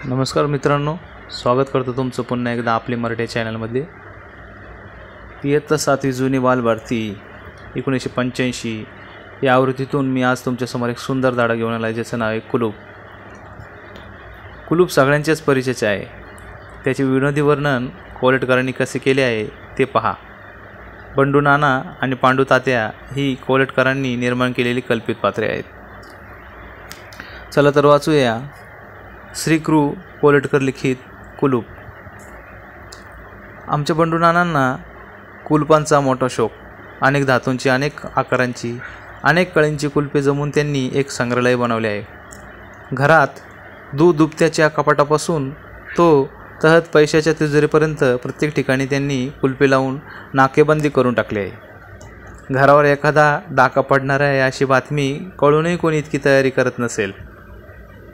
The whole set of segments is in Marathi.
नमस्कार मित्रांनो, स्वागत करतो तुमचं पुन्हा एकदा आपली मराठी चॅनलमध्ये। इयत्ता 7वी जुनी बालभारती 1985 या आवृत्तीतून मी आज तुमच्यासमोर एक सुंदर धडा घेऊन आला, ज्याचं नाव आहे कुलूप। कुलूप सगळ्यांच्याच परिचयाचे आहे। त्याचे विनोदी वर्णन कोल्हटकरांनी कसे केले आहे ते पहा। बंडू नाना आणि पांडू तात्या ही कोल्हटकरांनी निर्माण केलेली कल्पित पात्रे आहेत। चला तर वाचूया श्री कृ कोल्हटकर लिखित कुलूप। आमच्या बंडू नानांना कुलपांचा मोठा शौक। अनेक धातूंची, अनेक आकारांची, अनेक कळींची कुलपे जमवून त्यांनी एक संग्रहालय बनवले आहे। घरात दूध दुभत्याच्या कपाटापासून तो तहत पैशाच्या तिजोरीपर्यंत प्रत्येक ठिकाणी त्यांनी कुलपे लावून नाकेबंदी करून टाकली आहे। घरावर एखादा डाका पडणार आहे अशी बातमी कळूनही कोणी इतकी तयारी करत नसेल।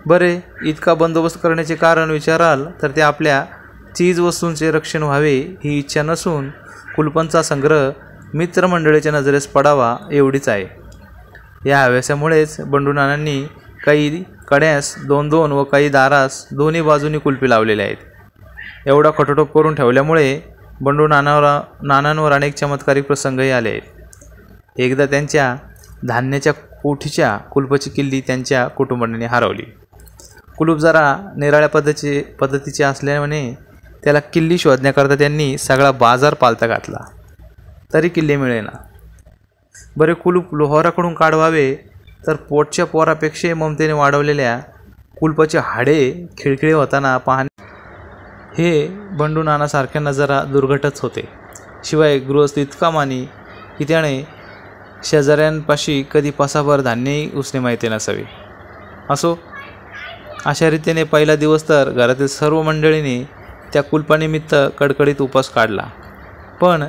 बरे, इतका बंदोबस्त करण्याचे कारण विचाराल तर ते आपल्या चीज वस्तूंचे रक्षण व्हावे ही इच्छा नसून कुलपांचा संग्रह मित्रमंडळीच्या नजरेस पडावा एवढीच आहे। या हव्यासामुळेच बंडू नानांनी काही कड्यास 2-2 व काही दारास दोन्ही बाजूनी कुलपे लावलेले आहेत। एवढा खटोटोप करून ठेवल्यामुळे बंडू नानांवर अनेक चमत्कारिक प्रसंगही आले आहेत। एकदा त्यांच्या धान्याच्या कोठीच्या कुलपाची किल्ली त्यांच्या कुटुंबाने हरवली। कुलूप जरा निराळ्या पद्धतीचे असल्याने त्याला किल्ली शोधण्याकरता त्यांनी सगळा बाजार पालथा घातला, तरी किल्ली मिळेना। बरे, कुलूप लोहाराकडून काढवावे तर पोटच्या पोरापेक्षा ममतेने वाढवलेल्या कुलपाचे हाडे खिळखिळे होताना पाहणे हे बंडू नानासारख्यांना जरा दुर्घटच होते। शिवाय गृहस्थ इतका मानी की त्याने शेजाऱ्यांपाशी कधी पसाभर धान्यही उसने माहिती नसावे। असो, अशा रीतीने पहिला दिवस तर घरातील सर्व मंडळीने त्या कुलपानिमित्त कडकडीत उपवास काढला। पण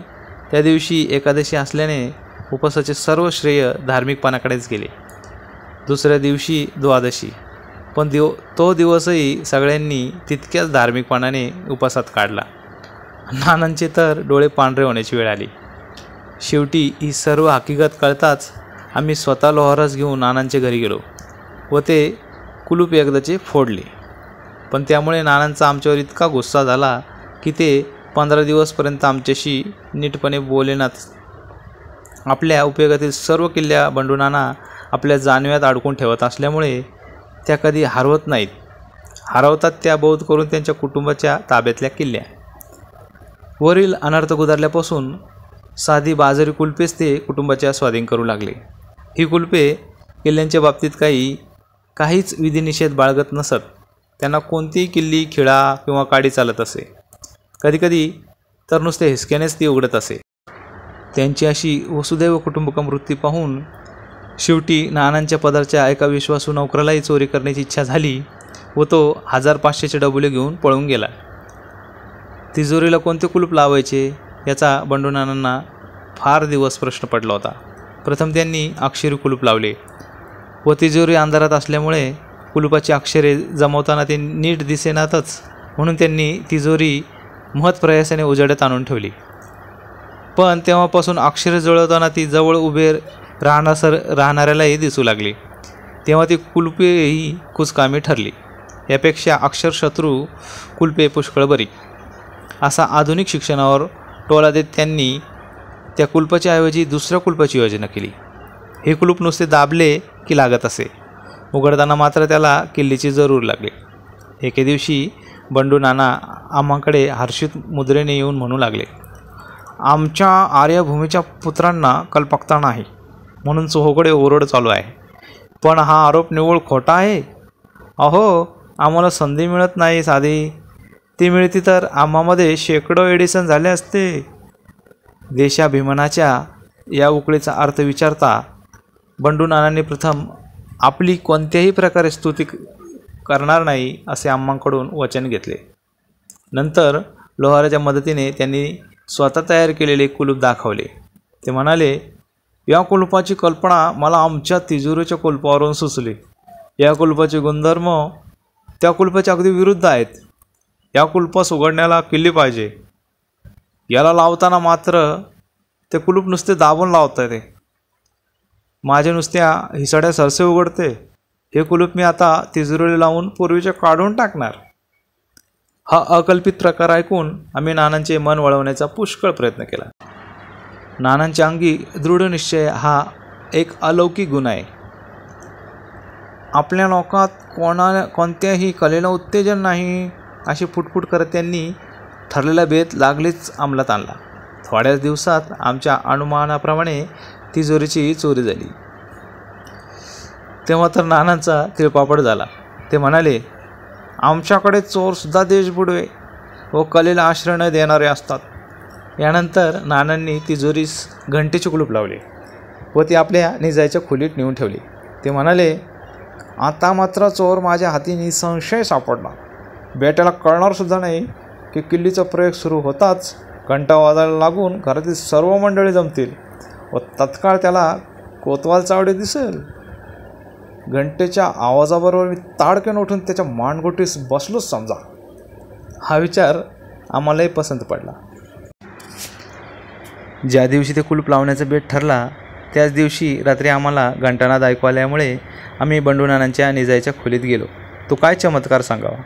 त्या दिवशी एकादशी असल्याने उपवासाचे सर्व श्रेय धार्मिकपणाकडेच गेले। दुसऱ्या दिवशी द्वादशी, पण तो दिवसही सगळ्यांनी तितक्याच धार्मिकपणाने उपवासात काढला। नानांचे तर डोळे पांढरे होण्याची वेळ आली। शेवटी ही सर्व हकीकत कळताच आम्ही स्वतः लोहारस घेऊन नानांच्या घरी गेलो व ते कुलूप एकदाचे फोडले। पण त्यामुळे नानांचा आमच्यावर इतका गुस्सा झाला की ते 15 दिवसपर्यंत आमच्याशी नीटपणे बोलेनाच। आपल्या उपयोगातील सर्व किल्ल्या बंडू नाना आपल्या जानव्यात अडकून ठेवत असल्यामुळे त्या कधी हरवत नाहीत। हरवतात त्या बौद्ध करून त्यांच्या कुटुंबाच्या ताब्यातल्या किल्ल्या। वरील अनर्थ गुजारल्यापासून साधी बाजारी कुलपेच ते कुटुंबाच्या स्वाधीन करू लागले। ही कुलपे किल्ल्यांच्या बाबतीत काहीच विधिनिषेध बाळगत नसत। त्यांना कोणतीही किल्ली, खिळा किंवा काडी चालत असे। कधीकधी तर नुसते हिसक्यानेच ती उघडत असे। त्यांची अशी वसुदैव कुटुंबकम वृत्ती पाहून शेवटी नानांच्या पदरच्या एका विश्वासू नोकरालाही चोरी करण्याची इच्छा झाली व तो 1500चे डबुले घेऊन पळून गेला। तिजोरीला कोणते कुलूप लावायचे याचा बंडू नानांना फार दिवस प्रश्न पडला होता। प्रथम त्यांनी अक्षरी कुलूप लावले व तिजोरी अंधारात असल्यामुळे कुलूपाची अक्षरे जमवताना ते नीट दिसेनातच, म्हणून त्यांनी तिजोरी महत्प्रयासाने उजेडात आणून ठेवली। पण तेव्हापासून अक्षरे जुळवताना ती जवळ उभे राहणाऱ्यालाही दिसू लागली। तेव्हा ती कुलपेही कुचकामी ठरली। यापेक्षा अक्षरशत्रू कुलपे पुष्कळ बरी, असा आधुनिक शिक्षणावर टोला देत त्यांनी त्या कुलपाच्या ऐवजी दुसऱ्या कुलपाची योजना केली। हे कुलूप नुसते दाबले की लागत असे, उघडताना मात्र त्याला किल्लीची जरूर लागली। एके दिवशी बंडू नाना आम्हाकडे हर्षित मुद्रेने येऊन म्हणू लागले, आमच्या आर्यभूमीच्या पुत्रांना कल्पकता नाही म्हणून चोहोकडे ओरड चालू आहे। पण हा आरोप निव्वळ खोटा आहे। अहो, आम्हाला संधी मिळत नाही साधी, ती मिळती तर आम्हामध्ये शेकडो एडिसन झाले असते। देशाभिमानाच्या या उकळीचा अर्थ विचारता बंडू नानांनी प्रथम आपली कोणत्याही प्रकारे स्तुती करणार नाही असे आम्हाकडून वचन घेतले। नंतर लोहाराच्या मदतीने त्यांनी स्वतः तयार केलेले कुलूप दाखवले। ते म्हणाले, या कुलूपाची कल्पना मला आमच्या तिजोरीच्या कुलपावरून सुचली। या कुलपाचे गुणधर्म त्या कुलपाच्या अगदी विरुद्ध आहेत। या कुलपास उघडण्याला किल्ली पाहिजे। याला लावताना मात्र ते कुलूप नुसते दाबून लावता येते। माझे नुसत्या हिसाड्या सरसे उघडते। हे कुलूप मी आता तिजोरीला लावून पूर्वीचे काढून टाकणार। हा अकल्पित प्रकार ऐकून आम्ही नानांचे मन वळवण्याचा पुष्कळ प्रयत्न केला. नानांच्या अंगी दृढनिश्चय हा एक अलौकिक गुण आहे. आपल्या लोकात कोणत्याही कलेला उत्तेजन नाही अशी फुटफुट करत त्यांनी ठरलेला बेत लागलीच अंमलात आणला. थोड्याच दिवसात आमच्या अनुमानाप्रमाणे तिजोरीची चोरी झाली. तेव्हा तर नानांचा तिळपापड झाला. ते म्हणाले, आमच्याकडे चोरसुद्धा देश बुडवे व कलेला आश्रय न देणारे असतात. यानंतर नानांनी तिजोरीस घंटेचे कुलूप लावले व ती आपल्या निजायच्या खोलीत नेऊन ठेवली. ते म्हणाले, आता मात्र चोर माझ्या हाती निसंशय सापडणार. बेट्याला कळणारसुद्धा नाही की किल्लीचा प्रयोग सुरू होताच घंटा वाजायला लागून घरातील सर्व मंडळी जमतील व तत्काळ त्याला कोतवाल चावडे दिसेल. घंटेच्या आवाजाबरोबर मी ताडक्यान उठून त्याच्या मानगोटीस बसलोच समजा. हा विचार आम्हालाही पसंत पडला. ज्या दिवशी ते कुलूप लावण्याचा बेत ठरला त्याच दिवशी रात्री आम्हाला घंटानाद ऐकू आल्यामुळे आम्ही बंडूनानांच्या निजायच्या खोलीत गेलो. तो काय चमत्कार सांगावा.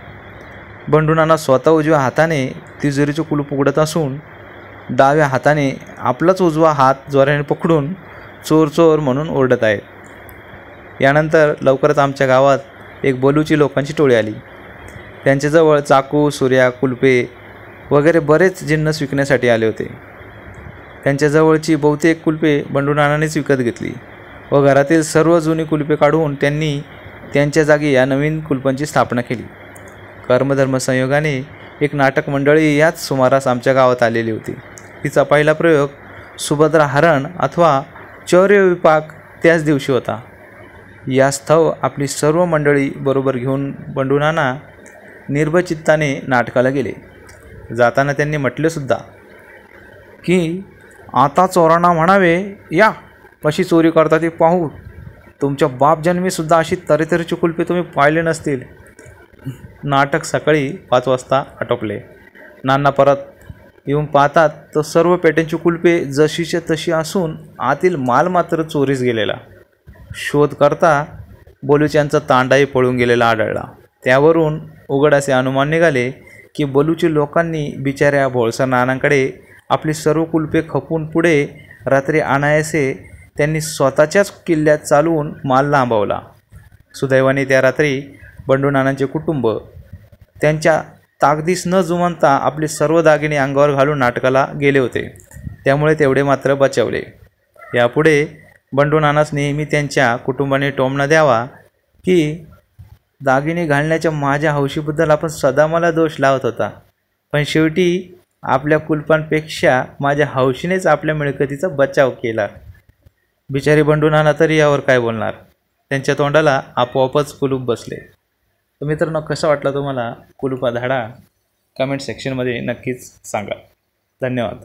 बंडूनाना स्वतः उजव्या हाताने तिजोरीचे कुलूप उघडत असून डाव्या हाताने आपलाच उजवा हात जोराने पकडून चोर चोर म्हणून ओरडत आहेत. यानंतर लवकरच आमच्या गावात एक बलूची लोकांची टोळी आली. त्यांच्याजवळ चाकू, सुऱ्या, कुलपे वगैरे बरेच जिन्नस विकण्यासाठी आले होते. त्यांच्याजवळची बहुतेक कुलपे बंडूनानानेच विकत घेतली व घरातील सर्व जुनी कुलपे काढून त्यांनी त्यांच्या जागी या नवीन कुलपांची स्थापना केली. कर्मधर्मसंयोगाने एक नाटक मंडळी याच सुमारास आमच्या गावात आलेली होती. तिचा पहिला प्रयोग सुभद्रा हरण अथवा चौर्य विपाक त्याच दिवशी होता. यास्तव आपली सर्व मंडळी बरोबर घेऊन बंडूनाना निर्भयचित्ताने नाटकाला गेले. जाताना त्यांनी म्हटलेसुद्धा की आता चोरांना म्हणावे, या कशी चोरी करता ती पाहू. तुमच्या बापजन्मीसुद्धा अशी तऱ्हेतऱ्हेची कुलपे तुम्ही पाहिले नसतील. नाटक सकाळी 5 वाजता आटोपले. नाना परत येऊन पाहतात तर सर्व पेट्यांची कुलपे जशीच्या तशी असून आतील माल मात्र चोरीस गेलेला. शोध करता बलूच्यांचा तांडाही पळून गेलेला आढळला. त्यावरून उघड असे अनुमान निघाले की बलूची लोकांनी बिचाऱ्या भोळसर नानांकडे आपली सर्व कुलपे खपून पुढे रात्री आणायचे त्यांनी स्वतःच्याच किल्ल्यात चालवून माल लांबवला. सुदैवाने त्या रात्री बंडूनानांचे कुटुंब त्यांच्या ताकदीस न जुमानता आपले सर्व दागिने अंगावर घालून नाटकाला गेले होते. त्यामुळे तेवढे मात्र बचावले. यापुढे बंडूनानास नेहमी त्यांच्या कुटुंबाने टोमणा द्यावा की दागिने घालण्याच्या माझ्या हौशीबद्दल आपण सदा मला दोष लावत होता, पण शेवटी आपल्या कुलपांपेक्षा माझ्या हौशीनेच आपल्या मिळकतीचा बचाव केला. बिचारी बंडूनाना तरी यावर काय बोलणार. त्यांच्या तोंडाला आपोआपच कुलूप बसले. तर मित्रांनो, कसा वाटला तुम्हाला कुलूपा धाडा कमेंट सेक्शनमध्ये नक्कीच सांगा. धन्यवाद.